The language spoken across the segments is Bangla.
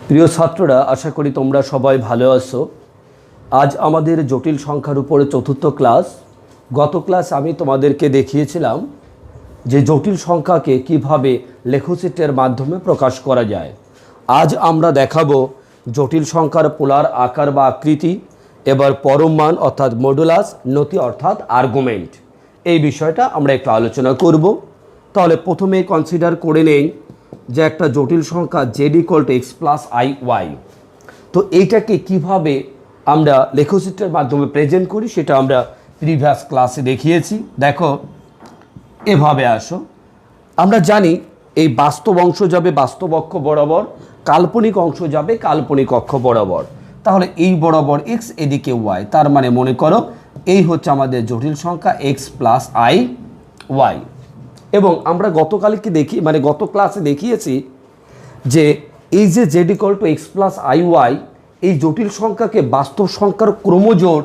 প্রিয় ছাত্ররা, আশা করি তোমরা সবাই ভালো আছো। আজ আমাদের জটিল সংখ্যার উপরে চতুর্থ ক্লাস। গত ক্লাস আমি তোমাদেরকে দেখিয়েছিলাম যে জটিল সংখ্যাকে কিভাবে লেখচিত্রের মাধ্যমে প্রকাশ করা যায়। আজ আমরা দেখাবো জটিল সংখ্যার পোলার আকার বা আকৃতি, এবার পরম মান অর্থাৎ মডুলাস, নতি অর্থাৎ আর্গুমেন্ট, এই বিষয়টা আমরা একটু আলোচনা করব। তাহলে প্রথমে কনসিডার করে নেই যে একটা জটিল সংখ্যা z equal to x plus I Y. তো এইটাকে কিভাবে আমরা লেখচিত্রের মাধ্যমে প্রেজেন্ট করি সেটা আমরা প্রিভিয়াস ক্লাসে দেখিয়েছি। দেখো, এভাবে আসো। আমরা জানি এই বাস্তব অংশ যাবে বাস্তব অক্ষ বরাবর, কাল্পনিক অংশ যাবে কাল্পনিক অক্ষ বরাবর। তাহলে এই বরাবর এক্স, এদিকে ওয়াই, তার মানে মনে করো এই হচ্ছে আমাদের জটিল সংখ্যা এক্স প্লাস আই ওয়াই। এবং আমরা গতকালকে গত ক্লাসে দেখিয়েছি যে এই যে z equal to x plus I y, এই জটিল সংখ্যাকে বাস্তব সংখ্যার ক্রমজোড়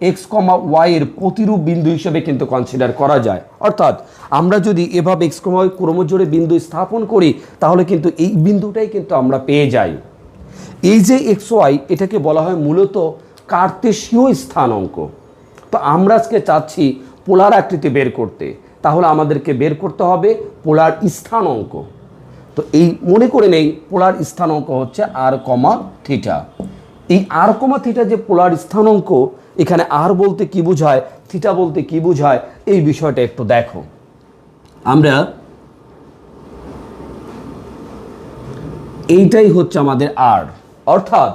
এক্স কমা ওয়াই এর প্রতিরূপ বিন্দু হিসেবে কিন্তু কনসিডার করা যায়। অর্থাৎ আমরা যদি এভাবে এক্স কমা ওয়াই ক্রমজোড়ে বিন্দু স্থাপন করি তাহলে কিন্তু এই বিন্দুটাই কিন্তু আমরা পেয়ে যাই। এই যে এক্স ওয়াই, এটাকে বলা হয় মূলত কার্তেশীয় স্থানাঙ্ক। তো আমরা আজকে চাচ্ছি পোলার আকৃতি বের করতে, তাহলে আমাদেরকে বের করতে হবে পোলার স্থানাঙ্ক। তো এই মনে করে নেই পোলার স্থানাঙ্ক হচ্ছে আর কমা থিটা। এই আর কমা থিটা যে পোলার স্থানাঙ্ক, এখানে আর বলতে কি বোঝায়, থিটা বলতে কি বোঝায়, এই বিষয়টা একটু দেখো। আমরা এইটাই হচ্ছে আমাদের আর, অর্থাৎ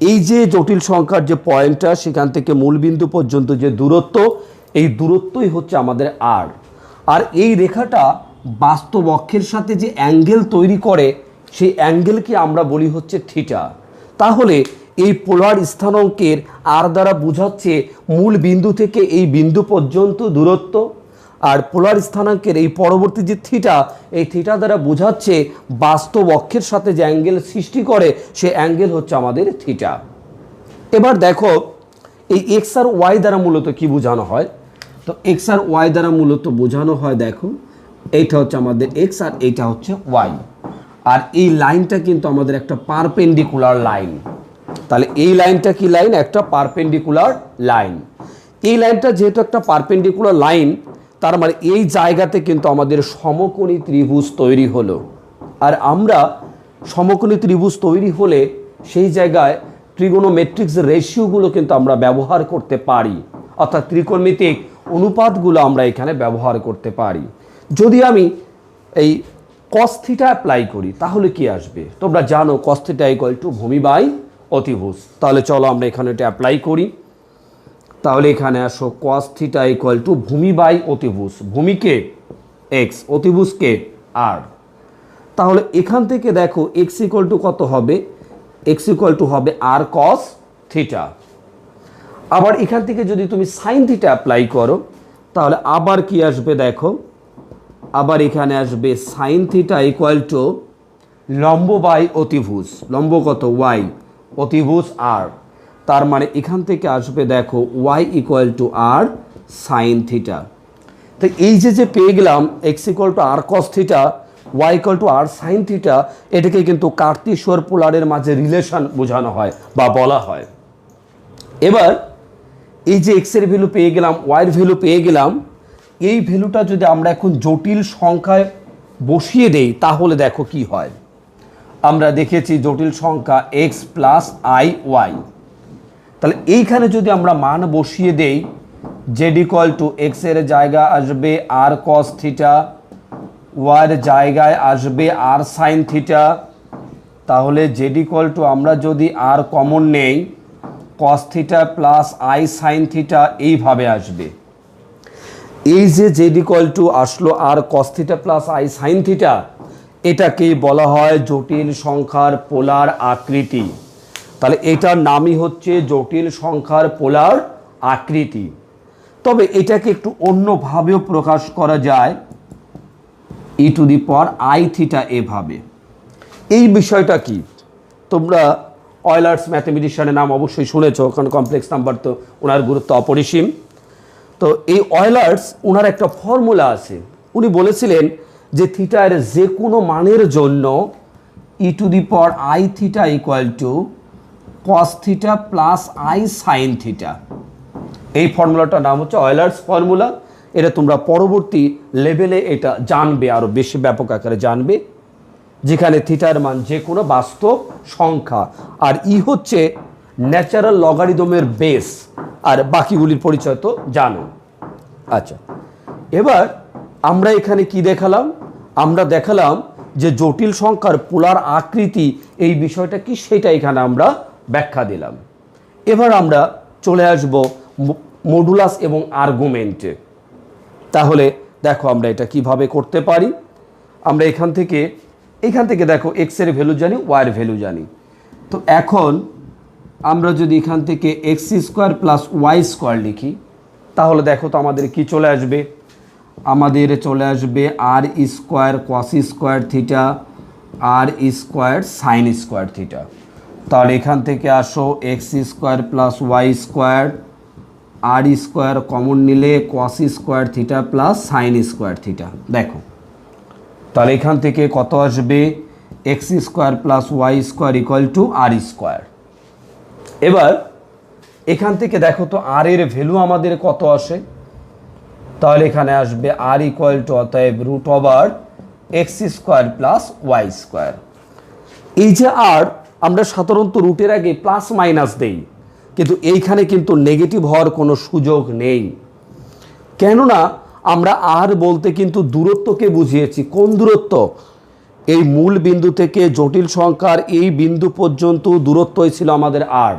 এই যে জটিল সংখ্যার যে পয়েন্টটা, সেখান থেকে মূলবিন্দু পর্যন্ত যে দূরত্ব, এই দূরত্বই হচ্ছে আমাদের আর। আর এই রেখাটা বাস্তব অক্ষের সাথে যে অ্যাঙ্গেল তৈরি করে, সেই অ্যাঙ্গেলকে আমরা বলি হচ্ছে থিটা। তাহলে এই পোলার স্থানাঙ্কের আর দ্বারা বোঝাচ্ছে মূল বিন্দু থেকে এই বিন্দু পর্যন্ত দূরত্ব, আর পোলার স্থানাঙ্কের এই পরবর্তী যে থিটা, এই থিটা দ্বারা বোঝাচ্ছে বাস্তব অক্ষের সাথে যে অ্যাঙ্গেল সৃষ্টি করে, সে অ্যাঙ্গেল হচ্ছে আমাদের থিটা। এবার দেখো এই এক্স আর ওয়াই দ্বারা মূলত কি বোঝানো হয়। তো এক্স আর ওয়াই দ্বারা মূলত বোঝানো হয়, দেখো এইটা হচ্ছে আমাদের এক্স আর এইটা হচ্ছে ওয়াই। আর এই লাইনটা কিন্তু আমাদের একটা পারপেন্ডিকুলার লাইন। তাহলে এই লাইনটা কি লাইন? একটা পারপেন্ডিকুলার লাইন। এই লাইনটা যেহেতু একটা পারপেন্ডিকুলার লাইন, তার মানে এই জায়গাতে কিন্তু আমাদের সমকোণী ত্রিভুজ তৈরি হলো। আর আমরা সমকোণী ত্রিভুজ তৈরি হলে সেই জায়গায় ট্রিগোনোমেট্রিক্স রেশিওগুলো কিন্তু আমরা ব্যবহার করতে পারি, অর্থাৎ ত্রিকোণমিতিক অনুপাতগুলো আমরা এখানে ব্যবহার করতে পারি। যদি আমি এই কস থিটা অ্যাপ্লাই করি তাহলে কি আসবে? তোমরা জানো কস থিটা ইকুয়াল টু ভূমি বাই অতিভুজ। তাহলে চলো আমরা এখানে এটা অ্যাপ্লাই করি। তাহলে এখানে আসো, কস থিটা ইকুয়াল টু ভূমি বাই অতিভুজ। ভূমিকে এক্স, অতিভুজকে আর। তাহলে এখান থেকে দেখো এক্স ইকুয়াল টু কত হবে? এক্স ইকুয়াল টু হবে আর কস থিটা। আবার এখান থেকে যদি তুমি সাইন থিটা অ্যাপ্লাই করো তাহলে আবার কি আসবে? দেখো আবার এখানে আসবে সাইন থিটা ইকুয়াল টু লম্ব বাই অতিভুজ। লম্ব কত? ওয়াই, অতিভুজ আর। তার মানে এখান থেকে আসবে দেখো y equal to r sine theta. তো এই যে পেয়ে গেলাম x equal to r cos theta, y equal to r sine theta, এটাকে কিন্তু কার্তেশীয় পোলারের মাঝে রিলেশন বোঝানো হয় বা বলা হয়। এবার এই যে এক্সের ভ্যালু পেয়ে গেলাম, ওয়াইয়ের ভ্যালু পেয়ে গেলাম, এই ভ্যালুটা যদি আমরা এখন জটিল সংখ্যায় বসিয়ে দেই তাহলে দেখো কি হয়। আমরা দেখেছি জটিল সংখ্যা এক্স প্লাস আই ওয়াই। তাহলে এইখানে যদি আমরা মান বসিয়ে দেই, জেড ইকুয়াল টু এক্স এর জায়গায় আসবে আর কস থিটা, ওয়াইয়ের জায়গায় আসবে আর সাইন থিটা। তাহলে জেড ইকুয়াল টু আমরা যদি আর কমন নেই, cos theta plus i sine theta এইভাবে আসবে। এই যে জেড ইকুয়াল টু আসলো r cos theta plus i sine theta, এটাকেই বলা হয় জটিল সংখ্যার পোলার আকৃতি। তাহলে এটার নামই হচ্ছে জটিল সংখ্যার পোলার আকৃতি। তবে এটাকে একটু অন্যভাবেও প্রকাশ করা যায়, e to the power i theta এভাবে। এই বিষয়টা কি? তোমরা অয়লার্স ম্যাথমেটিশিয়ানের নাম অবশ্যই শুনেছো, কারণ কমপ্লেক্স নাম্বার তো ওনার গুরুত্ব অপরিসীম। তো এই অয়লার্স, ওনার একটা ফর্মুলা আছে। উনি বলেছিলেন যে থিটার যে কোনো মানের জন্য e to the power i theta equal to cos theta plus i sine theta. এই ফর্মুলাটার নাম হচ্ছে অয়েলার্স ফর্মুলা। এটা তোমরা পরবর্তী লেভেলে এটা জানবে, আরও বেশি ব্যাপক আকারে জানবে, যেখানে থিটার মান যে কোনো বাস্তব সংখ্যা, আর ই হচ্ছে ন্যাচারাল লগারিদমের বেস, আর বাকিগুলির পরিচয় তো জানো। আচ্ছা, এবার আমরা এখানে কি দেখালাম? আমরা দেখালাম যে জটিল সংখ্যার পোলার আকৃতি এই বিষয়টা কি সেটা এখানে আমরা ব্যাখ্যা দিলাম। এবার আমরা চলে আসব মডুলাস এবং আর্গুমেন্টে। তাহলে দেখো আমরা এটা কিভাবে করতে পারি। আমরা এখান থেকে দেখো এক্স এর ভ্যালু জানি, ওয়াই এর ভ্যালু জানি। তো এখন আমরা যদি এখান থেকে x square plus y square লিখি, তাহলে দেখো তো আমাদের কি চলে আসবে? আমাদের চলে আসবে r square cos square theta r square sine square theta. তাহলে এখান থেকে আসো x square plus y square, r square common নিলে cos square theta plus sine square theta. দেখো তাহলে এখান থেকে কত আসবে? X square plus y square equal to r square. এবার এখান থেকে দেখো তো আর এর ভ্যালু আমাদের কত আসে? তাহলে এখানে আসবে আর ইকুয়াল টু অতএব root over x square plus y square. এই যে আর, আমরা সাধারণত রুটের আগে প্লাস মাইনাস দেই, কিন্তু এইখানে কিন্তু নেগেটিভ হওয়ার কোনো সুযোগ নেই। কেননা আমরা আর বলতে কিন্তু দূরত্বকে বুঝিয়েছি। কোন দূরত্ব? এই মূল বিন্দু থেকে জটিল সংখ্যার এই বিন্দু পর্যন্ত দূরত্বই ছিল আমাদের আর।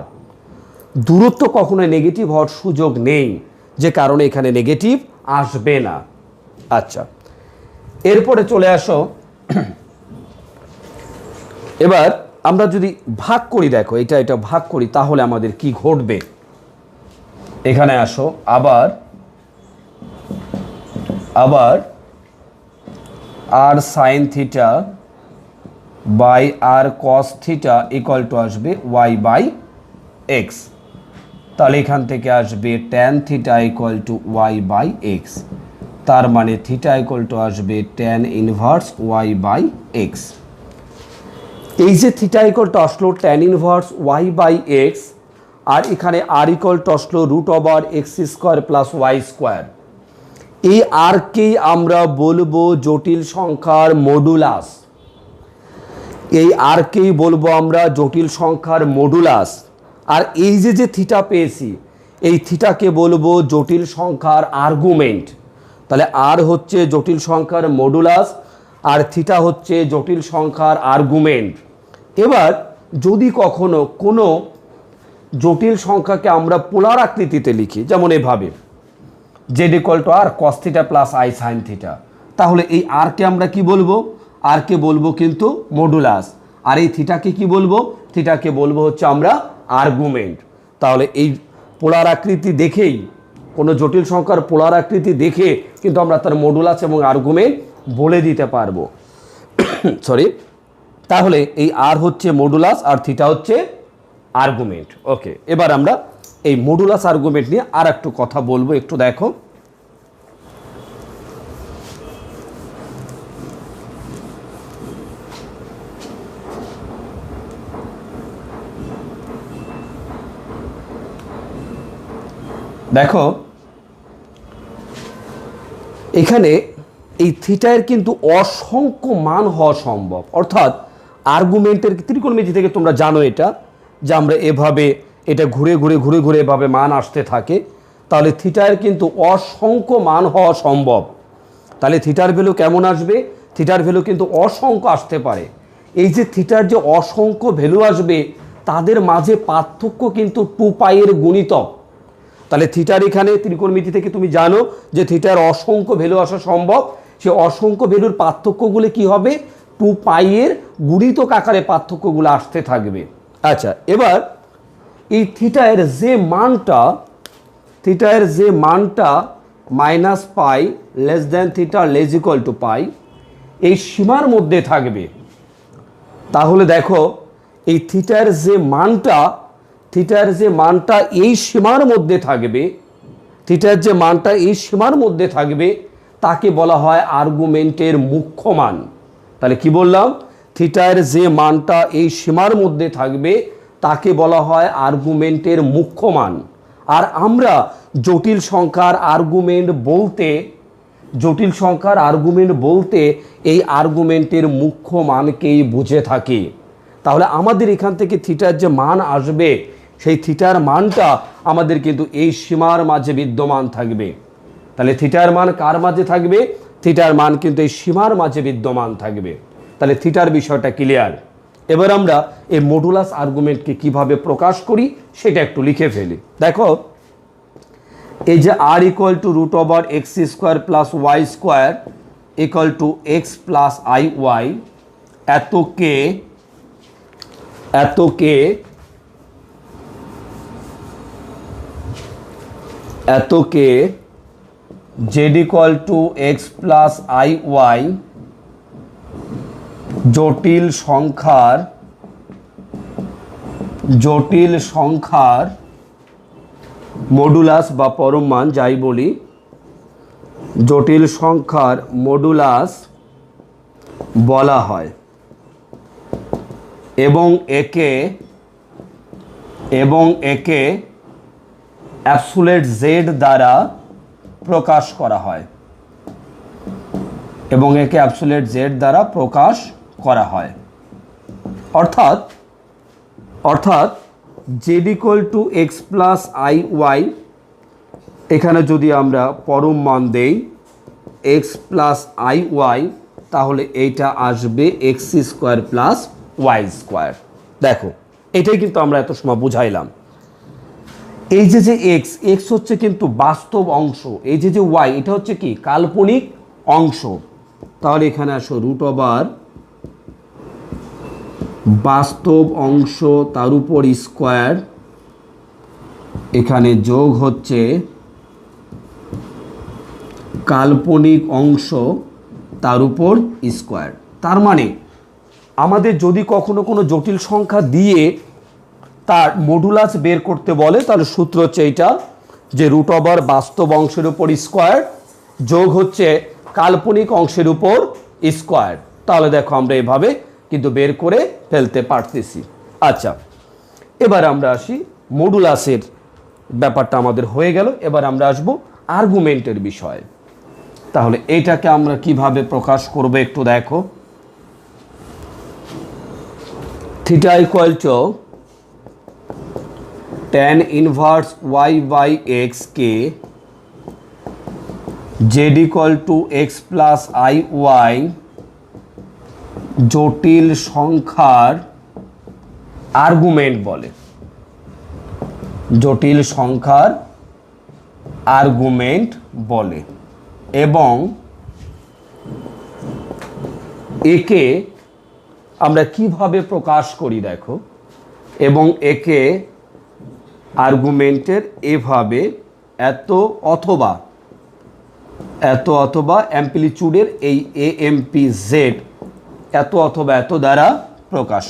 দূরত্ব কখনোই নেগেটিভ হওয়ার সুযোগ নেই, যে কারণে এখানে নেগেটিভ আসবে না। আচ্ছা, এরপরে চলে আসো, এবার আমরা যদি ভাগ করি, দেখো এটা ভাগ করি, তাহলে আমাদের কি ঘটবে? এখানে আসো, আবার r sine theta by r cos theta equal to আসবে ওয়াই বাই এক্স। তাহলে এখান থেকে আসবে tan theta equal to y by x. তার মানে থিটা ইকুয়াল টু আসবে tan inverse Y by x. এই যে থিটা ইকুয়াল টু আসলো tan inverse Y by x, আর এখানে আর ইকুয়াল টু আসলো root over x square plus y square. এই আরকেই আমরা বলবো জটিল সংখ্যার মডুলাস। এই আরকেই বলবো আমরা জটিল সংখ্যার মডুলাস। আর এই যে থিটা পেয়েছি, এই থিটাকে বলবো জটিল সংখ্যার আর্গুমেন্ট। তাহলে আর হচ্ছে জটিল সংখ্যার মডুলাস, আর থিটা হচ্ছে জটিল সংখ্যার আর্গুমেন্ট। এবার যদি কখনো কোনো জটিল সংখ্যাকে আমরা পোলার আকৃতিতে লিখি, যেমন এভাবে z equal to r cos theta plus i sine theta, তাহলে এই আরকে আমরা কি বলবো? আরকে বলবো কিন্তু মডুলাস। আর এই থিটাকে কি বলবো? থিটাকে বলবো হচ্ছে আমরা আর্গুমেন্ট। তাহলে এই পোলার আকৃতি দেখেই, কোনো জটিল সংখ্যার পোলার আকৃতি দেখে কিন্তু আমরা তার মডুলাস এবং আর্গুমেন্ট বলে দিতে পারবো। সরি, তাহলে এই আর হচ্ছে মডুলাস আর থিটা হচ্ছে আর্গুমেন্ট। ওকে, এবার আমরা এই মডুলাস আর্গুমেন্ট নিয়ে আর একটু কথা বলবো। একটু দেখো, দেখো এখানে এই থিটার কিন্তু অসংখ্য মান হওয়া সম্ভব। অর্থাৎ আর্গুমেন্টের ত্রিকোণমিতি থেকে তোমরা জানো এটা, যে আমরা এভাবে এটা ঘুরে ঘুরে এভাবে মান আসতে থাকে। তাহলে থিটার কিন্তু অসংখ্য মান হওয়া সম্ভব। তাহলে থিটার ভ্যালু কেমন আসবে? থিটার ভ্যালু কিন্তু অসংখ্য আসতে পারে। এই যে থিটার যে অসংখ্য ভ্যালু আসবে, তাদের মাঝে পার্থক্য কিন্তু 2π এর গুণিতক। তাহলে থিটার এখানে ত্রিকোণমিতি থেকে তুমি জানো যে থিটার অসংখ্য ভ্যালু আসা সম্ভব। সে অসংখ্য ভ্যালুর পার্থক্যগুলো কি হবে? 2π এর গুণিতক আকারে পার্থক্যগুলো আসতে থাকবে। আচ্ছা, এবার এই থিটার যে মানটা minus pi less than theta less equal to pi, এই সীমার মধ্যে থাকবে। তাহলে দেখো এই থিটার যে মানটা এই সীমার মধ্যে থাকবে, থিটার যে মানটা এই সীমার মধ্যে থাকবে, তাকে বলা হয় আর্গুমেন্টের মুখ্য মান। তাহলে কি বললাম? থিটার যে মানটা এই সীমার মধ্যে থাকবে তাকে বলা হয় আর্গুমেন্টের মুখ্য মান। আর আমরা জটিল সংখ্যার আর্গুমেন্ট বলতে এই আর্গুমেন্টের মুখ্য মানকেই বুঝে থাকি। তাহলে আমাদের এখান থেকে থিটার যে মান আসবে সেই থিটার মানটা আমাদের কিন্তু এই সীমার মাঝে বিদ্যমান থাকবে। তাহলে থিটার মান কার মাঝে থাকবে? থিটার মান কিন্তু এই সীমার মাঝে বিদ্যমান থাকবে। তাহলে থিটার বিষয়টা ক্লিয়ার। এবার আমরা এই মডুলাস আর্গুমেন্টকে কিভাবে প্রকাশ করি সেটা একটু লিখে ফেলি। দেখো, এই যে r equal to root over x square plus y square equal to x plus I y, এতকে z equal to x plus I y জটিল সংখ্যার মডুলাস বা পরম মান যাই বলি, জটিল সংখ্যার মডুলাস বলা হয় এবং একে অ্যাবসোলিউট জেড দ্বারা প্রকাশ করা হয় অর্থাৎ z equal to x plus I y, এখানে যদি আমরা পরম মান দেই এক্স প্লাস আই ওয়াই, তাহলে এইটা আসবে x square plus y square. দেখো, এটাই কিন্তু আমরা এত সময় বুঝাইলাম। এই যে এক্স হচ্ছে কিন্তু বাস্তব অংশ, এই যে ওয়াই এটা হচ্ছে কি কাল্পনিক অংশ। তাহলে এখানে আসো রুট ওভার বাস্তব অংশ তার উপর স্কোয়ার, এখানে যোগ হচ্ছে কাল্পনিক অংশ তার উপর স্কোয়ার। তার মানে আমাদের যদি কখনো কোনো জটিল সংখ্যা দিয়ে তার মডুলাস বের করতে বলে, তাহলে সূত্র হচ্ছে এইটা যে রুট ওভার বাস্তব অংশের উপর স্কোয়ার যোগ হচ্ছে কাল্পনিক অংশের উপর স্কোয়ার। তাহলে দেখো আমরা এভাবে কিন্তু বের করে ফেলতে পারতেছি। আচ্ছা, এবার আমরা আসি মডুলাসের ব্যাপারটা আমাদের হয়ে গেল। এবার আমরা আসবো আর্গুমেন্টের বিষয়ে। তাহলে এইটাকে আমরা কিভাবে প্রকাশ করব একটু দেখো। Theta equal to tan inverse Y by x কে z equal to x plus I y জটিল সংখ্যার আর্গুমেন্ট বলে, এবং একে আমরা কিভাবে প্রকাশ করি দেখো, এবং একে আর্গুমেন্টের এভাবে এত অথবা অ্যাম্পলিটিউডের এই এএমপি জেড এত অথবা এত দ্বারা প্রকাশ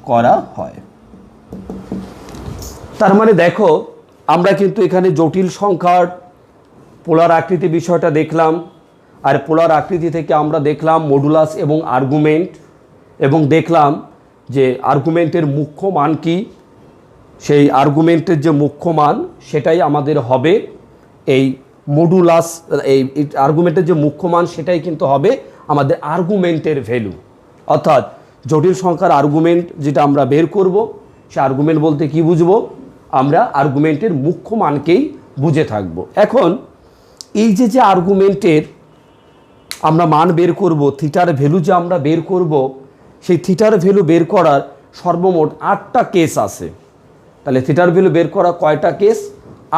করা হয়। তার মানে দেখো, আমরা কিন্তু এখানে জটিল সংখ্যার পোলার আকৃতি বিষয়টা দেখলাম, আর পোলার আকৃতি থেকে আমরা দেখলাম মডুলাস এবং আর্গুমেন্ট, এবং দেখলাম যে আর্গুমেন্টের মুখ্য মান কি। সেই আর্গুমেন্টের যে মুখ্য মান সেটাই আমাদের হবে এই মডুলাস, এই আর্গুমেন্টের যে মুখ্য মান সেটাই কিন্তু হবে আমাদের আর্গুমেন্টের ভ্যালু। অর্থাৎ জটিল সংখ্যার আর্গুমেন্ট যেটা আমরা বের করব, সে আর্গুমেন্ট বলতে কি বুঝবো, আমরা আর্গুমেন্টের মুখ্য মানকেই বুঝে থাকব। এখন এই যে আর্গুমেন্টের আমরা মান বের করব, থিটার ভ্যালু যে আমরা বের করব, সেই থিটার ভ্যালু বের করার সর্বমোট 8টা কেস আছে। তাহলে থিটার ভ্যালু বের করা কয়টা কেস?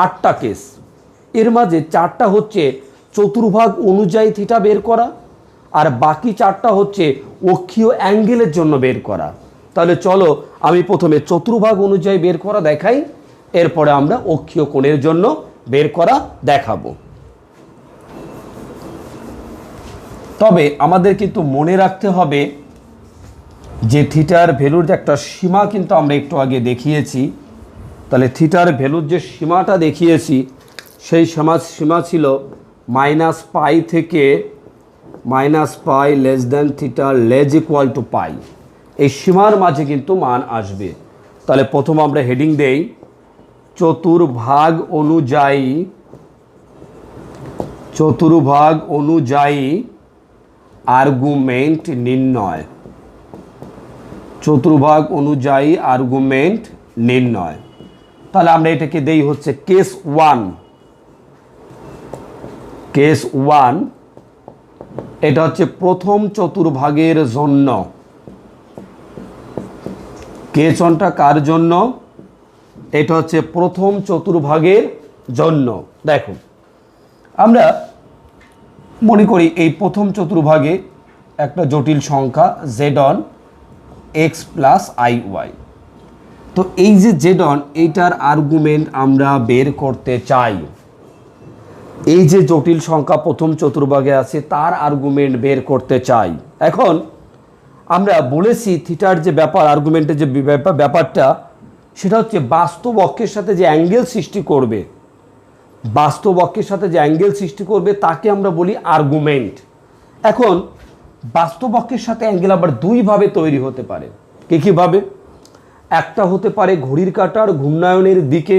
8টা কেস। এর মাঝে 4টা হচ্ছে চতুর্ভাগ অনুযায়ী থিটা বের করা, আর বাকি 4টা হচ্ছে অক্ষীয় অ্যাঙ্গেলের জন্য বের করা। তাহলে চলো আমি প্রথমে চতুর্ভাগ অনুযায়ী বের করা দেখাই, এরপরে আমরা অক্ষীয় কোণের জন্য বের করা দেখাবো। তবে আমাদের কিন্তু মনে রাখতে হবে যে থিটার ভ্যালুর যে একটা সীমা কিন্তু আমরা একটু আগে দেখিয়েছি। তাহলে থিটার ভ্যালুর যে সীমাটা দেখিয়েছি সেই সীমা ছিল -π থেকে minus pi less than theta লেজ ইকুয়াল টু পাই, এই সীমার মাঝে কিন্তু মান আসবে। তাহলে প্রথম আমরা হেডিং দেই চতুর্ভাগ অনুযায়ী আর্গুমেন্ট নির্ণয়, চতুর্ভাগ অনুযায়ী আর্গুমেন্ট নির্ণয়। তাহলে আমরা এটাকে দেই হচ্ছে কেস ওয়ান, এটা হচ্ছে প্রথম চতুর্ভাগের জন্য। কেস ওয়ানটা কার জন্য? এটা হচ্ছে প্রথম চতুর্ভাগের জন্য। দেখো আমরা মনে করি এই প্রথম চতুর্ভাগে একটা জটিল সংখ্যা Z one X plus I Y. তো এই যে জেড অন, এইটার আর্গুমেন্ট আমরা বের করতে চাই। এই যে জটিল সংখ্যা প্রথম চতুর্ভাগে আছে তার আর্গুমেন্ট বের করতে চাই। এখন আমরা বলেছি থিটার যে ব্যাপার, আর্গুমেন্টের যে ব্যাপারটা, সেটা হচ্ছে বাস্তব অক্ষের সাথে যে অ্যাঙ্গেল সৃষ্টি করবে, বাস্তব অক্ষের সাথে যে অ্যাঙ্গেল সৃষ্টি করবে তাকে আমরা বলি আর্গুমেন্ট। এখন বাস্তব অক্ষের সাথে অ্যাঙ্গেল আবার দুইভাবে তৈরি হতে পারে। কীভাবে? একটা হতে পারে ঘড়ির কাঁটার ঘূর্ণায়নের দিকে,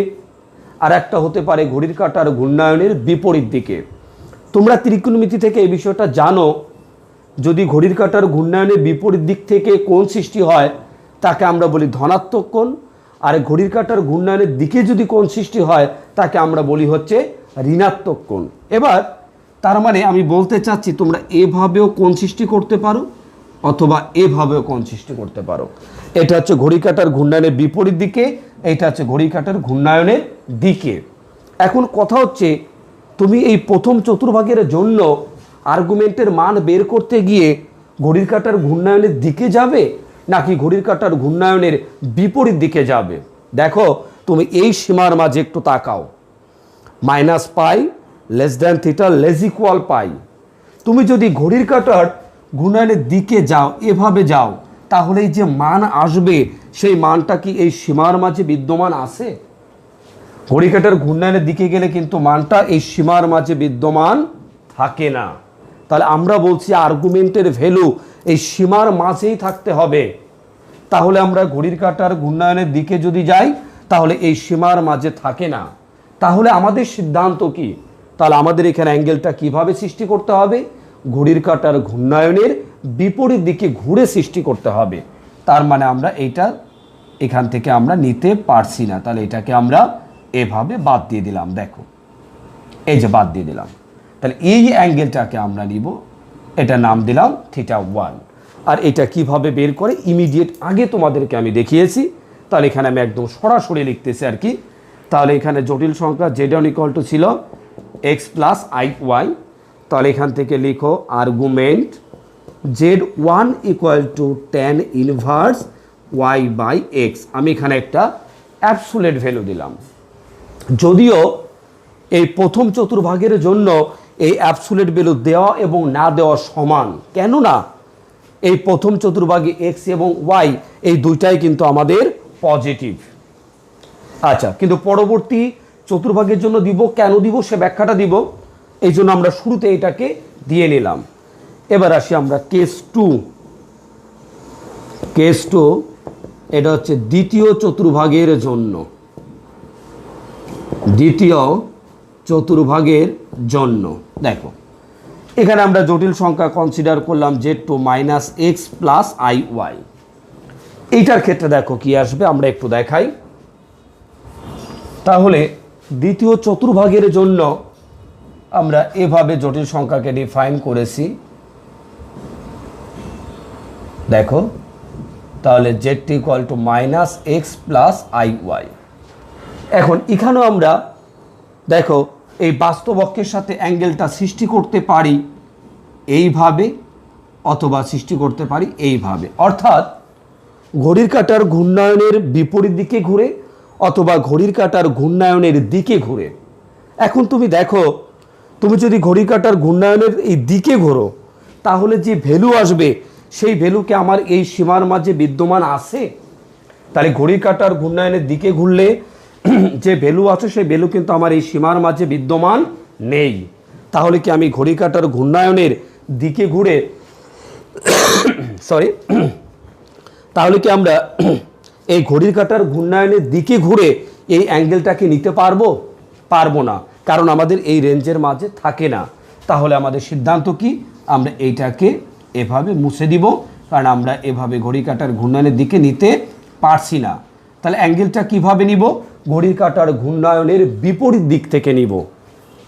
আর একটা হতে পারে ঘড়ির কাঁটার ঘূর্ণায়নের বিপরীত দিকে। তোমরা ত্রিকোণমিতি থেকে এই বিষয়টা জানো, যদি ঘড়ির কাঁটার ঘূর্ণায়নের বিপরীত দিক থেকে কোণ সৃষ্টি হয় তাকে আমরা বলি ধনাত্মক কোণ, আর ঘড়ির কাঁটার ঘূর্ণায়নের দিকে যদি কোণ সৃষ্টি হয় তাকে আমরা বলি হচ্ছে ঋণাত্মক কোণ। এবার তার মানে আমি বলতে চাচ্ছি তোমরা এভাবেও কোণ সৃষ্টি করতে পারো অথবা এভাবেও কোণ সৃষ্টি করতে পারো। এটা হচ্ছে ঘড়ির কাঁটার ঘূর্ণায়নের বিপরীত দিকে, এটা হচ্ছে ঘড়ির কাঁটার ঘূর্ণায়নের দিকে। এখন কথা হচ্ছে তুমি এই প্রথম চতুর্ভাগের জন্য আর্গুমেন্টের মান বের করতে গিয়ে ঘড়ির কাঁটার ঘূর্ণায়নের দিকে যাবে নাকি ঘড়ির কাঁটার ঘূর্ণায়নের বিপরীত দিকে যাবে? দেখো তুমি এই সীমার মাঝে একটু তাকাও, minus pi less than theta লেজ ইকুয়াল পাই। তুমি যদি ঘড়ির কাঁটার ঘূর্ণায়নের দিকে যাও, এভাবে যাও, তাহলে এই যে মান আসবে সেই মানটা কি এই সীমার মাঝে বিদ্যমান আছে? ঘড়ির কাঁটার ঘূর্ণায়নের দিকে গেলে কিন্তু মানটা এই সীমার মাঝে বিদ্যমান থাকে না। তাহলে আমরা বলছি আর্গুমেন্টের ভ্যালু এই সীমার মাঝেই থাকতে হবে। তাহলে আমরা ঘড়ির কাঁটার ঘূর্ণায়নের দিকে যদি যাই তাহলে এই সীমার মাঝে থাকে না। তাহলে আমাদের সিদ্ধান্ত কি? তাহলে আমাদের এখানে অ্যাঙ্গেলটা কিভাবে সৃষ্টি করতে হবে? ঘড়ির কাঁটার ঘূর্ণায়নের বিপরীত দিকে ঘুরে সৃষ্টি করতে হবে। তার মানে আমরা এইটা এখান থেকে আমরা নিতে পারছি না, তাহলে এটাকে আমরা এভাবে বাদ দিয়ে দিলাম। দেখো এই যে বাদ দিয়ে দিলাম, তাহলে এই অ্যাঙ্গেলটাকে আমরা নিব, এটা নাম দিলাম θ1। আর এটা কিভাবে বের করে ইমিডিয়েট আগে তোমাদেরকে আমি দেখিয়েছি। তাহলে এখানে আমি একদম সরাসরি লিখতেছি আর কি। তাহলে এখানে জটিল সংখ্যা z1 = ছিল x প্লাস আই ওয়াই। তাহলে এখান থেকে লিখো argument z1 = tan inverse y/x। আমি এখানে একটা অ্যাবসোলিউট ভ্যালু দিলাম, যদিও এই প্রথম চতুর্ভাগের জন্য এই অ্যাবসোলিউট ভ্যালু দেওয়া এবং না দেওয়া সমান। কেননা এই প্রথম চতুর্ভাগে এক্স এবং ওয়াই এই দুইটাই কিন্তু আমাদের পজিটিভ। আচ্ছা, কিন্তু পরবর্তী চতুর্ভাগের জন্য দিব, কেন দিব সে ব্যাখ্যাটা দিব, এই জন্য আমরা শুরুতে এটাকে দিয়ে নিলাম। এবার আসি আমরা কেস টু। এটা হচ্ছে দ্বিতীয় চতুর্ভাগের জন্য, দ্বিতীয় চতুর্ভাগের জন্য। দেখো এখানে আমরা জটিল সংখ্যা কনসিডার করলাম z2 - x plus I Y. এইটার ক্ষেত্রে দেখো কি আসবে আমরা একটু দেখাই। তাহলে দ্বিতীয় চতুর্ভাগের জন্য আমরা এভাবে জটিল সংখ্যাকে ডিফাইন করেছি। দেখো তাহলে z = -x plus I Y. এখন এখানেও আমরা দেখো এই বাস্তব অক্ষের সাথে অ্যাঙ্গেলটা সৃষ্টি করতে পারি এইভাবে অথবা সৃষ্টি করতে পারি এইভাবে, অর্থাৎ ঘড়ির কাঁটার ঘূর্ণায়নের বিপরীত দিকে ঘুরে অথবা ঘড়ির কাঁটার ঘূর্ণায়নের দিকে ঘুরে। এখন তুমি দেখো, তুমি যদি ঘড়ির কাঁটার ঘূর্ণায়নের এই দিকে ঘোরো তাহলে যে ভ্যালু আসবে সেই ভ্যালুকে আমার এই সীমার মাঝে বিদ্যমান আছে? তাহলে ঘড়ির কাঁটার ঘূর্ণায়নের দিকে ঘুরলে যে ভ্যালু আছে সেই ভ্যালু কিন্তু আমার এই সীমার মাঝে বিদ্যমান নেই। তাহলে কি আমি ঘড়ির কাঁটার ঘূর্ণায়নের দিকে ঘুরে সরি তাহলে কি আমরা এই ঘড়ির কাঁটার ঘূর্ণায়নের দিকে ঘুরে এই অ্যাঙ্গেলটাকে নিতে পারবো না, কারণ আমাদের এই রেঞ্জের মাঝে থাকে না। তাহলে আমাদের সিদ্ধান্ত কি, আমরা এইটাকে এভাবে মুছে দিব, কারণ আমরা এভাবে ঘড়ির কাঁটার ঘূর্ণায়নের দিকে নিতে পারছি না। তাহলে অ্যাঙ্গেলটা কিভাবে নিব, ঘড়ির কাঁটার ঘূর্ণায়নের বিপরীত দিক থেকে নিব।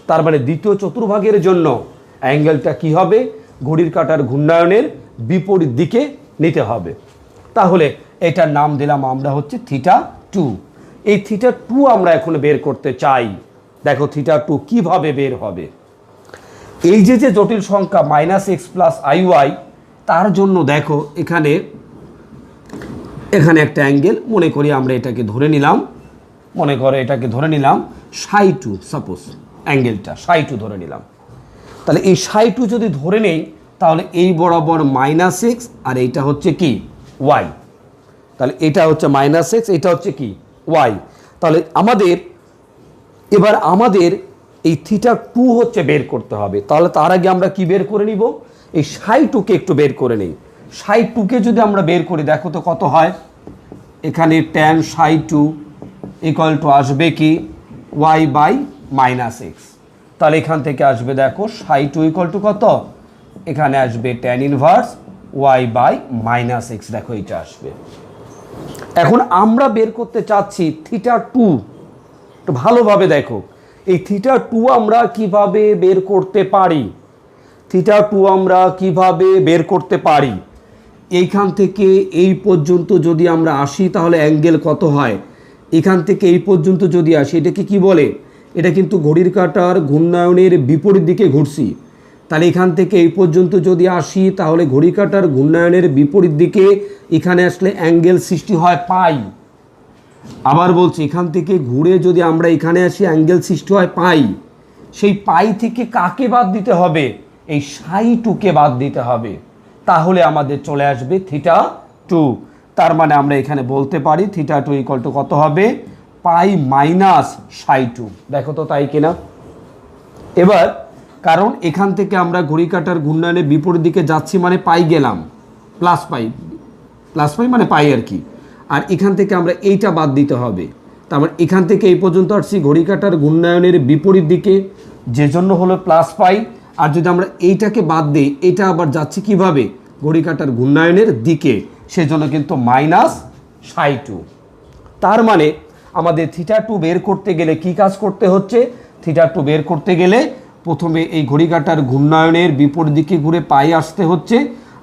তার মানে দ্বিতীয় চতুর্ভাগের জন্য অ্যাঙ্গেলটা কি হবে, ঘড়ির কাঁটার ঘূর্ণায়নের বিপরীত দিকে নিতে হবে। তাহলে এটার নাম দিলাম আমরা হচ্ছে θ2। এই θ2 আমরা এখন বের করতে চাই। দেখো θ2 কিভাবে বের হবে। এই যে জটিল সংখ্যা -x + iy, তার জন্য দেখো এখানে একটা অ্যাঙ্গেল মনে করি আমরা এটাকে ধরে নিলাম, মনে করো এটাকে ধরে নিলাম ψ2, সাপোজ অ্যাঙ্গেলটা ψ2 ধরে নিলাম। তাহলে এই ψ2 যদি ধরে নেই, তাহলে এই বরাবর -x আর এইটা হচ্ছে কি y। তাহলে এটা হচ্ছে -x, এটা হচ্ছে কি y। তাহলে আমাদের এই θ2 হচ্ছে বের করতে হবে। তাহলে তার আগে আমরা কি বের করে নিব, এই ψ2কে একটু বের করে নেই। ψ2কে যদি আমরা বের করি, দেখো তো কত হয়, এখানে tan ψ2 = আসবে কি y/-x। তাহলে এখান থেকে আসবে দেখো ψ2 = কত, এখানে আসবে tan ইনভার্স y/-x। দেখো এটা আসবে। এখন আমরা বের করতে চাচ্ছি θ2। একটু ভালোভাবে দেখো, এই θ2 আমরা কিভাবে বের করতে পারি, θ2 আমরা কিভাবে বের করতে পারি। এইখান থেকে এই পর্যন্ত যদি আমরা আসি, তাহলে অ্যাঙ্গেল কত হয়, এখান থেকে এই পর্যন্ত যদি আসি, এটাকে কি বলে, এটা কিন্তু ঘড়ির কাঁটার ঘূর্ণায়নের বিপরীত দিকে ঘুরছি। তাহলে এখান থেকে এই পর্যন্ত যদি আসি, তাহলে ঘড়ির কাঁটার ঘূর্ণায়নের বিপরীত দিকে এখানে আসলে অ্যাঙ্গেল সৃষ্টি হয় পাই। আবার বলছি, এখান থেকে ঘুরে যদি আমরা এখানে আসি, অ্যাঙ্গেল সৃষ্টি হয় পাই। সেই পাই থেকে কাকে বাদ দিতে হবে, এই ψ2কে বাদ দিতে হবে। তাহলে আমাদের চলে আসবে θ2। তার মানে আমরা এখানে বলতে পারি θ2 = কত হবে, π-ψ2। দেখো তো তাই কিনা। এবার কারণ এখান থেকে আমরা ঘড়ি কাঁটার ঘূর্ণায়নের বিপরীত দিকে যাচ্ছি, মানে পাই গেলাম, প্লাস পাই মানে পাই আর কি। আর এখান থেকে আমরা এইটা বাদ দিতে হবে। তার মানে এখান থেকে এই পর্যন্ত আসছি ঘড়ি কাঁটার ঘূর্ণায়নের বিপরীত দিকে, যে জন্য হলো প্লাস পাই। আর যদি আমরা এইটাকে বাদ দিই, এটা আবার যাচ্ছে কিভাবে, ঘড়ি কাঁটার ঘূর্ণায়নের দিকে, সেজন্য কিন্তু -ψ2। তার মানে আমাদের θ2 বের করতে গেলে কি কাজ করতে হচ্ছে, θ2 বের করতে গেলে প্রথমে এই ঘড়ি কাঁটার ঘূর্ণায়নের বিপরীত দিকে ঘুরে পাই আসতে হচ্ছে,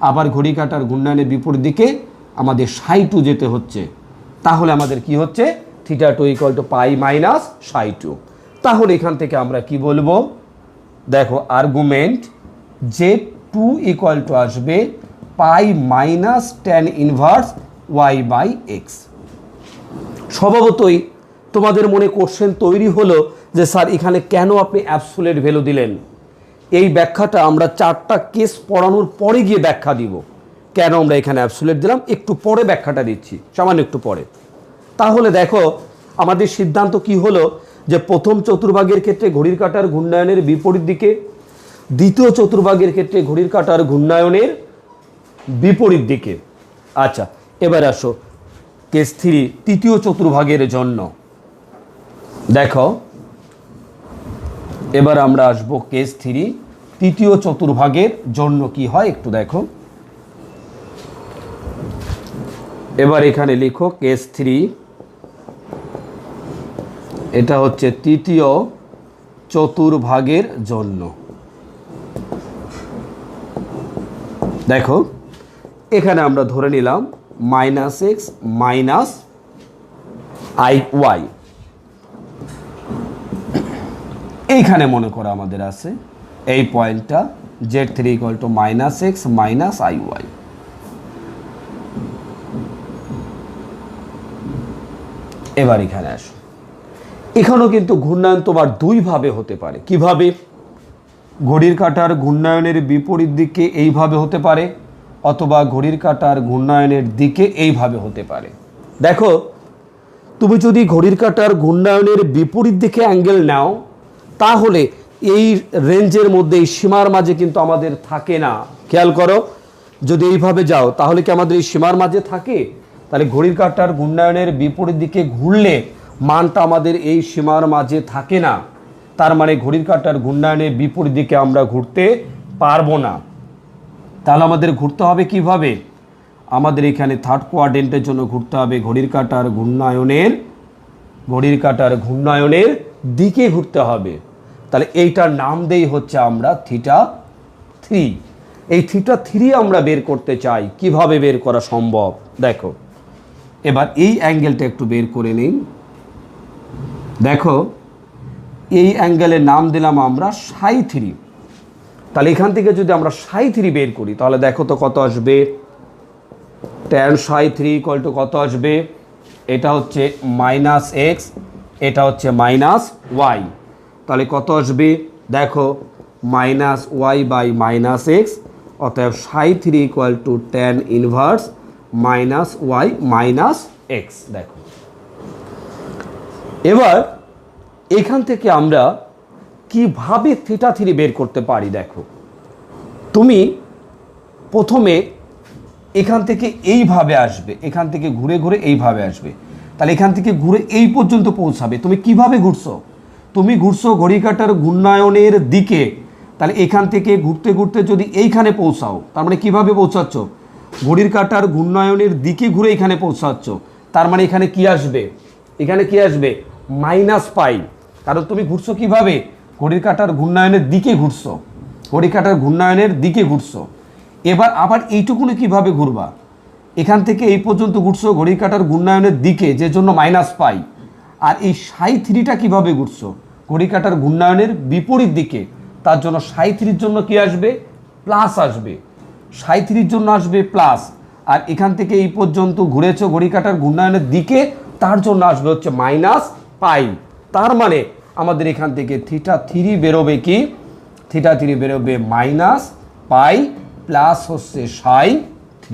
আবার ঘড়ি কাঁটার ঘূর্ণায়নের বিপরীত দিকে আমাদের ψ2 যেতে হচ্ছে। তাহলে আমাদের কি হচ্ছে, θ2 = π-ψ2। তাহলে এখান থেকে আমরা কি বলবো, দেখো আর্গুমেন্ট যে 2 = আসবে π-tan ইনভার্স y/x। স্বভাবতই তোমাদের মনে কোশ্চেন তৈরি হলো যে স্যার এখানে কেন আপনি অ্যাবসোলিউট ভ্যালু দিলেন। এই ব্যাখ্যাটা আমরা 4টা কেস পড়ানোর পরে গিয়ে ব্যাখ্যা দিব, কেন আমরা এখানে অ্যাবসোলিউট দিলাম, একটু পরে ব্যাখ্যাটা দিচ্ছি, সামান্য একটু পরে। তাহলে দেখো আমাদের সিদ্ধান্ত কি হলো, যে প্রথম চতুর্ভাগের ক্ষেত্রে ঘড়ির কাঁটার ঘূর্ণায়নের বিপরীত দিকে, দ্বিতীয় চতুর্ভাগের ক্ষেত্রে ঘড়ির কাঁটার ঘূর্ণায়নের বিপরীত দিকে। আচ্ছা, এবার আসো কেস 3, তৃতীয় চতুর্ভাগের জন্য। দেখো এবার আমরা আসবো কেস 3, তৃতীয় চতুর্ভাগের জন্য কি হয় একটু দেখো। এবার এখানে লিখো কেস 3, এটা হচ্ছে তৃতীয় চতুর্ভাগের জন্য। দেখো এখানে আমরা ধরে নিলাম -x - iy। এইখানে মনে করো আমাদের আছে এই পয়েন্টটা z3 = -x - iy। এবার এখানে আসো, এখানেও কিন্তু ঘূর্ণায়ন তোমার দুইভাবে হতে পারে। কিভাবে, ঘড়ির কাঁটার ঘূর্ণায়নের বিপরীত দিকে এইভাবে হতে পারে, অথবা ঘড়ির কাঁটার ঘূর্ণায়নের দিকে এইভাবে হতে পারে। দেখো তুমি যদি ঘড়ির কাঁটার ঘূর্ণায়নের বিপরীত দিকে অ্যাঙ্গেল নাও, তাহলে এই রেঞ্জের মধ্যে, এই সীমার মাঝে কিন্তু আমাদের থাকে না। খেয়াল করো, যদি এইভাবে যাও তাহলে কি আমাদের এই সীমার মাঝে থাকে? তাহলে ঘড়ির কাঁটার ঘূর্ণায়নের বিপরীত দিকে ঘুরলে মানটা আমাদের এই সীমার মাঝে থাকে না। তার মানে ঘড়ির কাঁটার ঘূর্ণায়নের বিপরীত দিকে আমরা ঘুরতে পারবো না। তাহলে আমাদের ঘুরতে হবে কিভাবে? আমাদের এখানে থার্ড কোয়াড্রেন্টের জন্য ঘুরতে হবে ঘড়ির কাঁটার ঘূর্ণায়নের দিকে ঘুরতে হবে। তাহলে এইটার নাম দেই হচ্ছে আমরা θ3। এই θ3 আমরা বের করতে চাই। কিভাবে বের করা সম্ভব দেখো। এবার এই অ্যাঙ্গেলটা একটু বের করে নিন। দেখো, এই অ্যাঙ্গেলের নাম দিলাম আমরা ψ3। তাহলে এখান থেকে যদি আমরা ψ3 বের করি তাহলে দেখো তো কত আসবে। tan ψ3 = কত আসবে? এটা হচ্ছে -x, এটা হচ্ছে -y। তাহলে কত আসবে দেখো, -y/-x, অতএব ψ3 = tan ইনভার্স -y-x। দেখো, এবার এখান থেকে আমরা কিভাবে θ3 বের করতে পারি দেখো। তুমি প্রথমে এখান থেকে এইভাবে আসবে, এখান থেকে ঘুরে ঘুরে এইভাবে আসবে। তাহলে এখান থেকে ঘুরে এই পর্যন্ত পৌঁছাবে। তুমি কিভাবে ঘুরছো? তুমি ঘুরছো ঘড়ির কাঁটার ঘূর্ণায়নের দিকে। তাহলে এখান থেকে ঘুরতে ঘুরতে যদি এইখানে পৌঁছাও, তার মানে কিভাবে পৌঁছাচ্ছ? ঘড়ির কাঁটার ঘূর্ণায়নের দিকে ঘুরে এখানে পৌঁছাচ্ছ। তার মানে এখানে কি আসবে? এখানে কি আসবে? -π। কারণ তুমি ঘুরছো কিভাবে? ঘড়ির কাঁটার ঘূর্ণায়নের দিকে ঘুরছো, ঘড়ির কাঁটার ঘূর্ণায়নের দিকে ঘুরছো। এবার আবার এইটুকুনি কিভাবে ঘুরবা? এখান থেকে এই পর্যন্ত ঘুরছো ঘড়ির কাঁটার ঘূর্ণায়নের দিকে, যে জন্য -π। আর এই ψ3টা কিভাবে ঘুরছো? ঘড়ির কাঁটার ঘূর্ণায়নের বিপরীত দিকে, তার জন্য ψ3-র জন্য কি আসবে? প্লাস আসবে। ψ3-র জন্য আসবে প্লাস। আর এখান থেকে এই পর্যন্ত ঘুরেছো ঘড়ির কাঁটার ঘূর্ণায়নের দিকে, তার জন্য আসবে হচ্ছে -π। তার মানে আমাদের এখান থেকে θ3 বেরোবে কি? θ3 বেরোবে -π প্লাস হচ্ছে ψ3।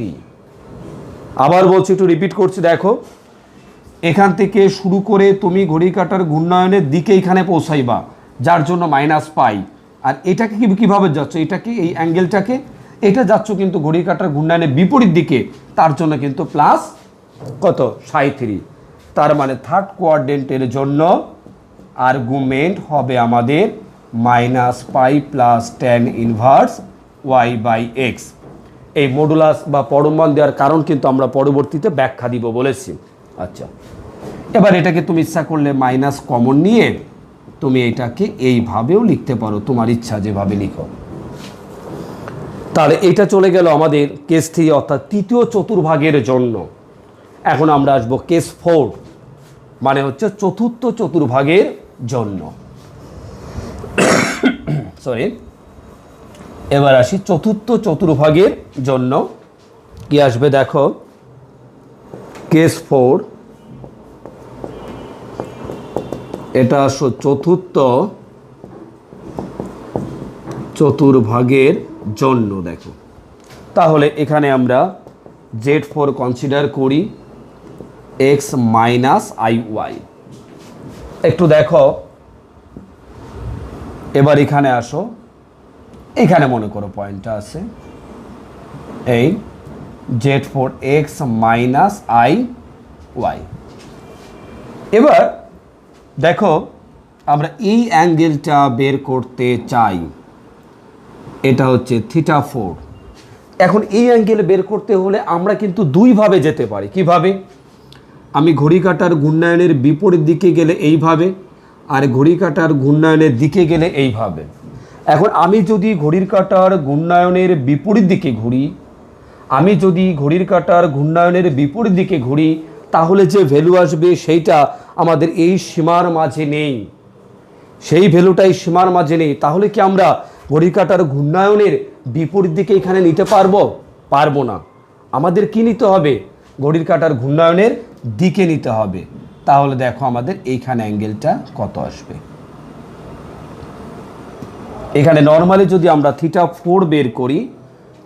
আবার বলছি, একটু রিপিট করছি দেখো। এখান থেকে শুরু করে তুমি ঘড়ির কাঁটার ঘূর্ণায়নের দিকে এখানে পৌঁছাইবা, যার জন্য -π। আর এটাকে কিভাবে যাচ্ছ? এটাকে, এই অ্যাঙ্গেলটাকে, এটা যাচ্ছ কিন্তু ঘড়ির কাঁটার ঘূর্ণায়নের বিপরীত দিকে, তার জন্য কিন্তু প্লাস কত? ψ3। তার মানে থার্ড কোয়াড্রেন্টের জন্য আর্গুমেন্ট হবে আমাদের -π প্লাস tan ইনভার্স y/x। এই মডুলাস বা পরমান দেওয়ার কারণ কিন্তু আমরা পরবর্তীতে ব্যাখ্যা দিব বলেছি। আচ্ছা, এবার এটাকে তুমি ইচ্ছা করলে মাইনাস কমন নিয়ে তুমি এটাকে এইভাবেও লিখতে পারো, তোমার ইচ্ছা যেভাবে লিখো। তাহলে এটা চলে গেল আমাদের কেস 3 অর্থাৎ তৃতীয় চতুর্ভাগের জন্য। এখন আমরা আসবো কেস 4, মানে হচ্ছে চতুর্থ চতুর্ভাগের জন্য। সরি, এবার আসি চতুর্থ চতুর্ভাগের জন্য কি আসবে দেখো। কেস 4, এটা আসো চতুর্থ চতুর্ভাগের জন্য। দেখো, তাহলে এখানে আমরা Z4 কনসিডার করি, x - iy। একটু দেখো, এবার এখানে আসো, এখানে মনে করো পয়েন্টটা আছে এই Z4 x - iy। এবার দেখো, আমরা এই অ্যাঙ্গেলটা বের করতে চাই, এটা হচ্ছে θ4। এখন এই অ্যাঙ্গেল বের করতে হলে আমরা কিন্তু দুইভাবে যেতে পারি। কিভাবে? আমি ঘড়ি কাঁটার ঘূর্ণায়নের বিপরীত দিকে গেলে এইভাবে, আর ঘড়ি কাঁটার ঘূর্ণায়নের দিকে গেলে এইভাবে। এখন আমি যদি ঘড়ির কাঁটার ঘূর্ণায়নের বিপরীত দিকে ঘুরি, তাহলে যে ভ্যালু আসবে সেইটা আমাদের এই সীমার মাঝে নেই, সেই ভ্যালুটাই সীমার মাঝে নেই। তাহলে কি আমরা ঘড়ির কাঁটার ঘূর্ণায়নের বিপরীত দিকে এখানে নিতে পারবো? পারবো না। আমাদের কি নিতে হবে? ঘড়ির কাঁটার ঘূর্ণায়নের দিকে নিতে হবে। তাহলে দেখো আমাদের এইখানে অ্যাঙ্গেলটা কত আসবে। এখানে নর্মালি যদি আমরা θ4 বের করি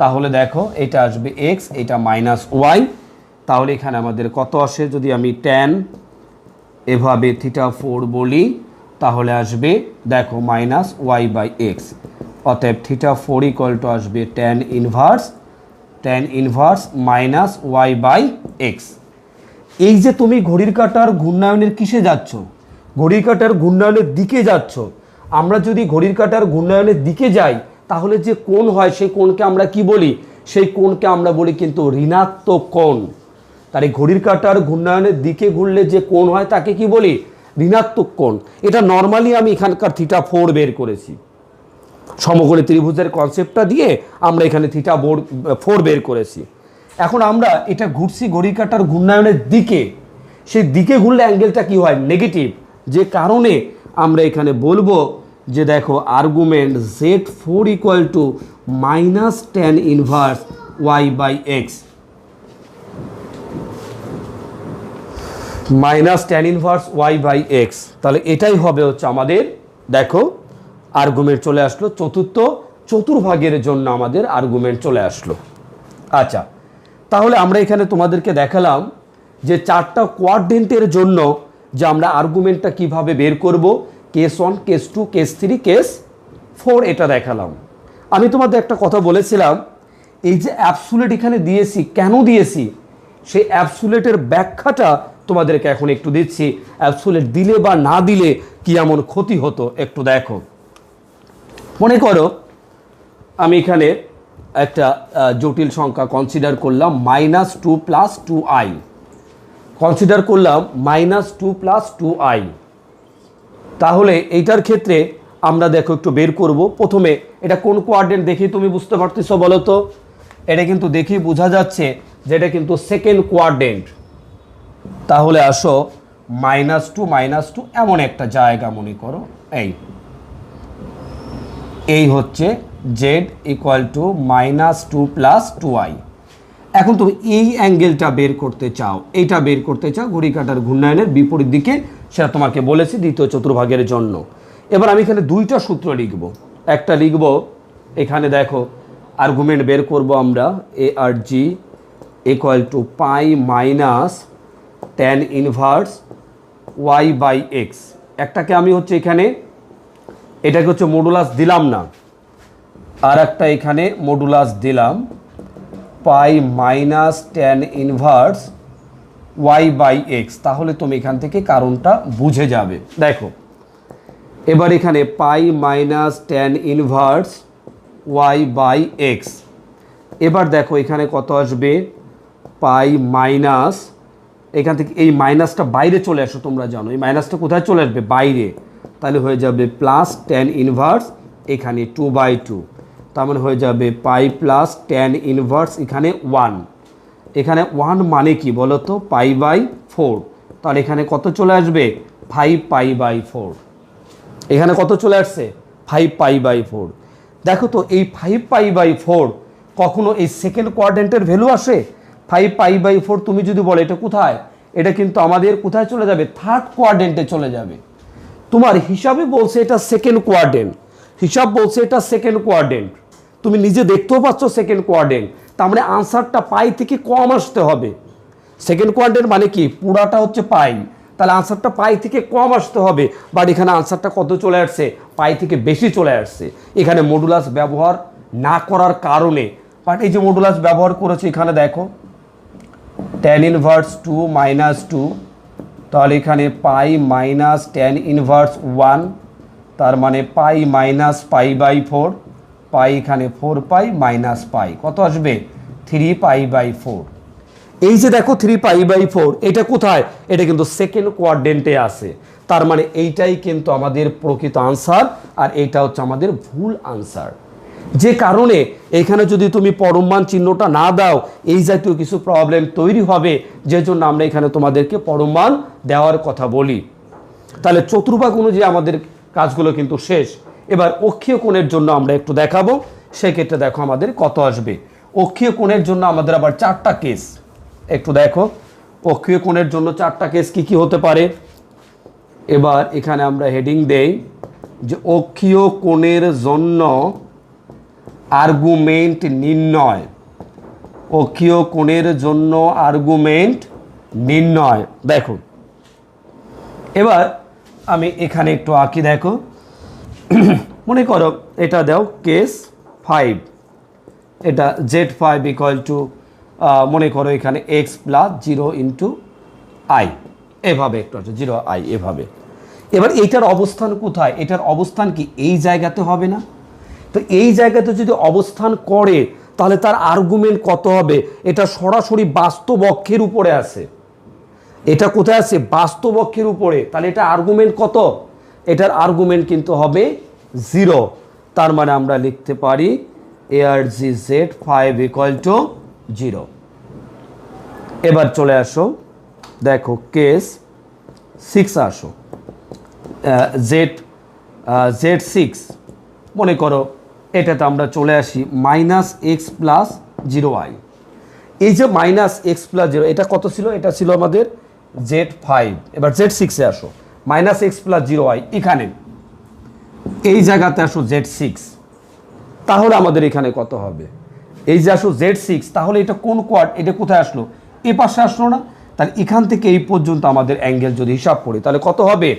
তাহলে দেখো এটা আসবে x, এটা -y। তাহলে এখানে আমাদের কত আসে? যদি আমি tan এভাবে θ4 বলি তাহলে আসবে দেখো মাইনাস ওয়াই বাই এক্স। অতএব থিটা 4 ইকুয়াল টু আসবে tan inverse minus Y by x. এই যে তুমি ঘড়ির কাঁটার ঘূর্ণায়নের কিসে যাচ্ছ, ঘড়ির কাঁটার ঘূর্ণায়নের দিকে যাচ্ছ। আমরা যদি ঘড়ির কাঁটার ঘূর্ণায়নের দিকে যাই তাহলে যে কোণ হয় সেই কোণকে আমরা কি বলি, সেই কোণকে আমরা বলি কিন্তু ঋণাত্মক কোণ। তার এই ঘড়ির কাঁটার ঘূর্ণায়নের দিকে ঘুরলে যে কোণ হয় তাকে কি বলি, ঋণাত্মক কোণ। এটা নর্মালি আমি এখানকার থিটা 4 বের করেছি, সমকোণী ত্রিভুজের কনসেপ্টটা দিয়ে আমরা এখানে থিটা 4 বের করেছি। এখন আমরা এটা ঘুরছি ঘড়ির কাঁটার ঘূর্ণায়নের দিকে, সেই দিকে ঘুরলে অ্যাঙ্গেলটা কি হয়, নেগেটিভ। যে কারণে আমরা এখানে বলবো যে দেখো argument Z4 equal to minus tan inverse Y by X, minus tan inverse Y by x. তাহলে এটাই হবে হচ্ছে আমাদের দেখো আর্গুমেন্ট চলে আসলো, চতুর্ভাগের জন্য আমাদের আর্গুমেন্ট চলে আসলো। আচ্ছা, তাহলে আমরা এখানে তোমাদেরকে দেখালাম যে 4টা কোয়াড্রেন্টের জন্য যে আমরা আর্গুমেন্টটা কিভাবে বের করব, কেস 1, কেস 2, কেস 3, কেস 4 এটা দেখালাম। আমি তোমাদের একটা কথা বলেছিলাম, এই যে অ্যাবসুলেট এখানে দিয়েছি, কেন দিয়েছি সেই অ্যাবসুলেটের ব্যাখ্যাটা তোমাদেরকে এখন একটু দিচ্ছি। অ্যাবসুলেট দিলে বা না দিলে কি এমন ক্ষতি হতো একটু দেখো। মনে করো আমি এখানে একটা জটিল সংখ্যা কনসিডার করলাম -2 + 2i, কনসিডার করলাম -2 + 2i। তাহলে এইটার ক্ষেত্রে আমরা দেখো একটু বের করব। প্রথমে এটা কোন কোয়াড্রেন্ট দেখি তুমি বুঝতে পারতেছো বলো তো? এটা কিন্তু দেখি বোঝা যাচ্ছে যে এটা কিন্তু সেকেন্ড কোয়াড্রেন্ট। তাহলে আসো -2 এমন একটা জায়গা মনে করো, এই হচ্ছে z ইকুয়াল টু -2 + 2i। এখন তুমি এই অ্যাঙ্গেলটা বের করতে চাও, এইটা বের করতে চাও ঘড়ি কাঁটার ঘূর্ণায়নের বিপরীত দিকে, সেটা তোমাকে বলেছি দ্বিতীয় চতুর্ভাগের জন্য। এবার আমি এখানে দুইটা সূত্র লিখব। একটা লিখব এখানে দেখো আর্গুমেন্ট বের করব আমরা a r g equal to pi minus tan inverse Y by x. একটাকে আমি হচ্ছে এখানে এটাকে হচ্ছে মডুলাস দিলাম না, আর একটা এখানে মডুলাস দিলাম pi minus tan inverse Y by x. তাহলে তুমি এখান থেকে কারণটা বুঝে যাবে। দেখো এবার এখানে pi minus tan inverse Y by x. এবার দেখো এখানে কত আসবে, পাই মাইনাস, এখান থেকে এই মাইনাসটা বাইরে চলে আসো, তোমরা জানো এই মাইনাসটা কোথায় চলে আসবে, বাইরে। তাহলে হয়ে যাবে প্লাস ট্যান ইনভার্স এখানে 2/2, তার মানে হয়ে যাবে পাই প্লাস ট্যান ইনভার্স এখানে 1। এখানে 1 মানে কি বলো তো, π/4। তাহলে এখানে কত চলে আসবে, 5π/4। এখানে কত চলে আসছে, 5π/4। দেখো তো এই 5π/4 কখনো এই সেকেন্ড কোয়াড্রেন্টের ভ্যালু আসে? 5π/4 তুমি যদি বলো এটা কোথায়, এটা কিন্তু আমাদের কোথায় চলে যাবে, থার্ড কোয়াড্রেন্টে চলে যাবে। তোমার হিসাবে বলছে এটা সেকেন্ড কোয়াড্রেন্ট, হিসাব বলছে এটা সেকেন্ড কোয়াড্রেন্ট, তুমি নিজে দেখতেও পাচ্ছ সেকেন্ড কোয়াড্রেন্ট, তার মানে আনসারটা পাই থেকে কম আসতে হবে। সেকেন্ড কোয়াড্রেন্ট মানে কি, পুরাটা হচ্ছে পাই, তাহলে আনসারটা পাই থেকে কম আসতে হবে। বাট এখানে আনসারটা কত চলে আসছে, পাই থেকে বেশি চলে আসছে। এখানে মডুলাস ব্যবহার না করার কারণে, বাট এই যে মডুলাস ব্যবহার করেছে এখানে দেখো ট্যান ইনভার্স 2 - 2, তাহলে এখানে পাই মাইনাস ট্যান ইনভার্স 1, তার মানে পাই মাইনাস π/4, পাই এখানে 4π মাইনাস পাই, কত আসবে 3π/4। এই যে দেখো 3π/4 এটা কোথায়, এটা কিন্তু সেকেন্ড কোয়াড্রেন্টে আছে। তার মানে এইটাই কিন্তু আমাদের প্রকৃত আনসার, আর এইটা হচ্ছে আমাদের ভুল আনসার। যে কারণে এখানে যদি তুমি পরমমান চিহ্নটা না দাও এই জাতীয় কিছু প্রবলেম তৈরি হবে, যে জন্য আমরা এখানে তোমাদেরকে পরমমান দেওয়ার কথা বলি। তাহলে চতুর্ভাগ অনুযায়ী আমাদের কাজগুলো কিন্তু শেষ। এবার অক্ষীয় কোণের জন্য আমরা একটু দেখাবো, সেক্ষেত্রে দেখো আমাদের কত আসবে। অক্ষীয় কোণের জন্য আমাদের আবার 4টা কেস, একটু দেখো অক্ষীয় কোণের জন্য 4টা কেস কি কি হতে পারে। এবার এখানে আমরা হেডিং দেই যে অক্ষীয় কোণের জন্য আর্গুমেন্ট নির্ণয়, অক্ষীয় কোণের জন্য আর্গুমেন্ট নির্ণয়। দেখো এবার আমি এখানে একটু আঁকি, দেখো মনে করো এটা দাও কেস 5, এটা z5 ইকুয়াল টু মনে করো এখানে x প্লাস 0 ইন্টু আই, এভাবে একটু আছে 0i এভাবে। এবার এইটার অবস্থান কোথায়? এটার অবস্থান কি এই জায়গাতে হবে না? তো এই জায়গাতে যদি অবস্থান করে তাহলে তার আর্গুমেন্ট কত হবে? এটা সরাসরি বাস্তব অক্ষের উপরে আছে। এটা কোথায় আছে? বাস্তব অক্ষের উপরে। তাহলে এটা আর্গুমেন্ট কত? এটার আর্গুমেন্ট কিন্তু হবে 0। তার মানে আমরা লিখতে পারি ARGZ5 ইকুয়াল টু 0। এবার চলে আসো, দেখো কেস 6 আসো, Z6 মনে করো এটাতে আমরা চলে আসি -x প্লাস 0i। এই যে -x প্লাস 0 এটা কত ছিল? এটা ছিল আমাদের Z5। এবার Z6-এ আসো, -x প্লাস 0i, এখানে এই জায়গাতে আসো Z6, তাহলে আমাদের এখানে কত হবে? এই যে আসো Z6, তাহলে এটা কোন কোয়াড? এটা কোথায় আসলো? এ পাশে আসলো না? তাহলে এখান থেকে এই পর্যন্ত আমাদের অ্যাঙ্গেল যদি হিসাব করি তাহলে কত হবে?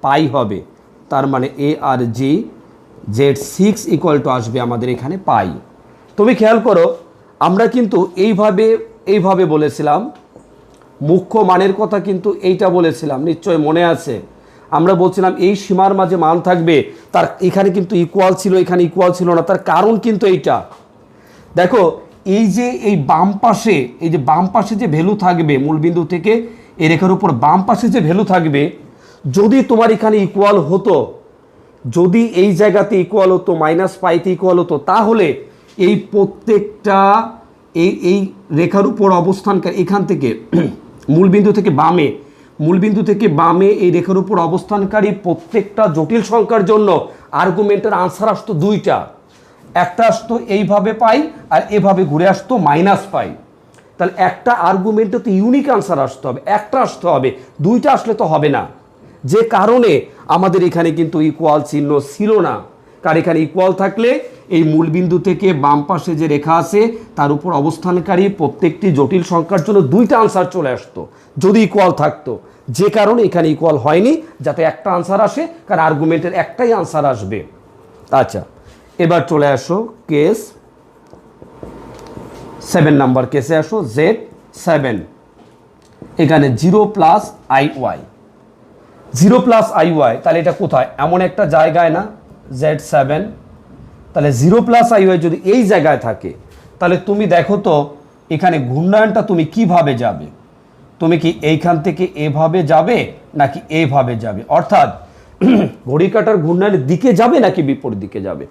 পাই হবে। তার মানে ARG Z6 ইকুয়াল টু আসবে আমাদের এখানে পাই। তুমি খেয়াল করো, আমরা কিন্তু এইভাবে বলেছিলাম, মুখ্য মানের কথা কিন্তু এইটা বলেছিলাম, নিশ্চয় মনে আছে। আমরা বলছিলাম এই সীমার মাঝে মান থাকবে, তার এখানে কিন্তু ইকুয়াল ছিল, এখানে ইকুয়াল ছিল না। তার কারণ কিন্তু এইটা, দেখো এই যে এই বাম পাশে, এই যে বাম পাশে যে ভ্যালু থাকবে মূলবিন্দু থেকে এই রেখার উপর বাম পাশে যে ভ্যালু থাকবে, যদি তোমার এখানে ইকুয়াল হতো, যদি এই জায়গাতে ইকুয়াল হতো, -পাইতে ইকুয়াল হতো, তাহলে এই প্রত্যেকটা এই রেখার উপর অবস্থানকারী এখান থেকে মূলবিন্দু থেকে বামে এই রেখার উপর অবস্থানকারী প্রত্যেকটা জটিল সংখ্যার জন্য আর্গুমেন্টের আনসার আসতো দুইটা। একটা আসতো এইভাবে পাই, আর এভাবে ঘুরে আসতো পাই। তাহলে একটা আর্গুমেন্টে তো ইউনিক আনসার আসতে হবে, একটা আসতে হবে, দুইটা আসলে তো হবে না। যে কারণে আমাদের এখানে কিন্তু ইকুয়াল চিহ্ন ছিল না। কার এখানে ইকুয়াল থাকলে এই মূলবিন্দু থেকে বাম পাশে যে রেখা আছে তার উপর অবস্থানকারী প্রত্যেকটি জটিল সংখ্যার জন্য দুইটা আনসার চলে আসতো যদি ইকুয়াল থাকতো। যে কারণে এখানে ইকুয়াল হয়নি, যাতে একটা আনসার আসে, কারণ আর্গুমেন্টের একটাই আনসার আসবে। আচ্ছা, এবার চলে আসো কেস 7 নাম্বার কেসে আসো, Z7 এখানে 0 প্লাস IY, 0 প্লাস IY, তাহলে এটা কোথায়? এমন একটা জায়গায় না Z7, তাহলে 0 প্লাস IY যদি এই জায়গায় থাকে তাহলে তুমি দেখো তো এখানে ঘূর্ণায়নটা তুমি কিভাবে যাবে? তুমি কি এইখান থেকে এভাবে যাবে নাকি এইভাবে যাবে? অর্থাৎ ঘড়ি কাঁটার ঘূর্ণায়নের দিকে যাবে নাকি বিপরীত দিকে যাবে?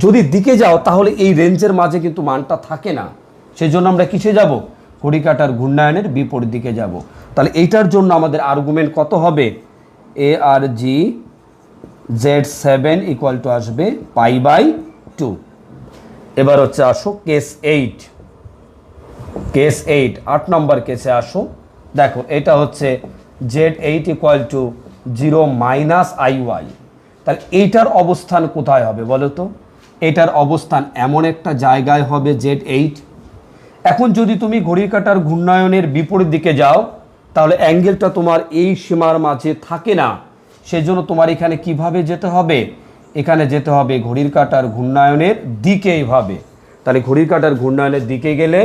যদি দিকে যাও তাহলে এই রেঞ্জের মাঝে কিন্তু মানটা থাকে না, সেজন্য আমরা কিসে যাব? ঘড়ি কাঁটার ঘূর্ণায়নের বিপরীত দিকে যাব। তাহলে এইটার জন্য আমাদের আর্গুমেন্ট কত হবে? ARG Z7 ইকুয়াল টু আসবে π/2। এবার হচ্ছে আসো কেস 8, 8 নম্বর কেসে আসো। দেখো এটা হচ্ছে Z8 equal to 0 minus IY। তাহলে এইটার অবস্থান কোথায় হবে বলো তো? এটার অবস্থান এমন একটা জায়গায় হবে Z8। এখন যদি তুমি ঘড়ির কাঁটার ঘূর্ণায়নের বিপরীত দিকে যাও তাহলে অ্যাঙ্গেলটা তোমার এই সীমার মাঝে থাকে না, সেজন্য তোমার এখানে কিভাবে যেতে হবে? এখানে যেতে হবে ঘড়ির কাঁটার ঘূর্ণায়নের দিকে এইভাবে। তাহলে ঘড়ির কাঁটার ঘূর্ণায়নের দিকে গেলে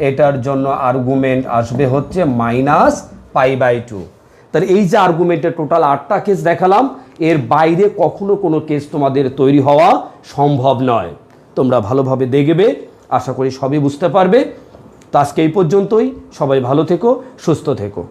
এটার জন্য আর্গুমেন্ট আসবে হচ্ছে -π/2। তাহলে এই যে আর্গুমেন্টের টোটাল 8টা কেস দেখালাম, এর বাইরে কখনো কোনো কেস তোমাদের তৈরি হওয়া সম্ভব নয়। তোমরা ভালোভাবে দেখবে, আশা করি সবই বুঝতে পারবে। তো আজকে এই পর্যন্তই। সবাই ভালো থেকো, সুস্থ থেকো।